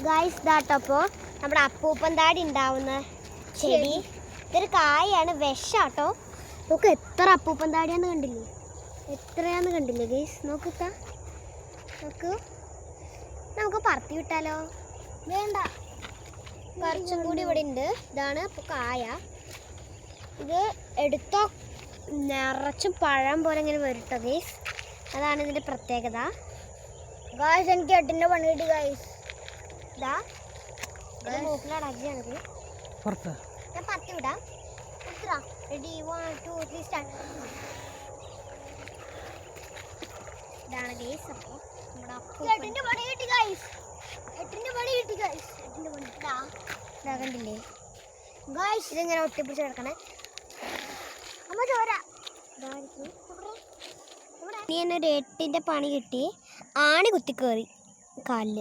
Guys ഇതാട്ടപ്പോൾ നമ്മുടെ അപ്പൂപ്പൻ താടി ഉണ്ടാവുന്ന ചെടി ഇതൊരു കായാണ് വിഷാട്ടോ. നോക്ക് എത്ര അപ്പൂപ്പൻ താടിയാന്ന് കണ്ടില്ലേ, എത്രയാന്ന് കണ്ടില്ലേ ഗൈസ്. നോക്ക് നമുക്ക് പറത്തി വിട്ടാലോ? വേണ്ട, കുറച്ചും കൂടി ഇവിടെ ഉണ്ട്. ഇതാണ് ഇപ്പോൾ കായ. ഇത് എടുത്തോ നിറച്ചും പഴം പോലെ ഇങ്ങനെ വരും കേട്ടോ ഗൈസ്. അതാണ് ഇതിൻ്റെ പ്രത്യേകത. ഗായ്സ് എനിക്ക് 8ൻ്റെ പണി കിട്ടി ഗായ്സ്. ഇതാ മൂക്കിലടക്കിയാണിത്. ഞാൻ പത്തി വിടാം. Ready 1 2 3 start. ഇതാണ് ഗൈസ്. അപ്പോൾ നമ്മുടെ 8ൻ്റെ പണി കിട്ടി ഗൈസ്. 8ൻ്റെ പണി കിട്ടി ഗൈസ്. 8ൻ്റെ പണി ഇതാ കണ്ടില്ലേ ഗായ്സ്. ഇതിങ്ങനെ ഒട്ടിപ്പിടിച്ച് കിടക്കണേ. അമ്മ ചോര ഇനി എന്നൊരു 8ൻ്റെ പണി കിട്ടി. ആണി കുത്തി കയറി കാലിൽ.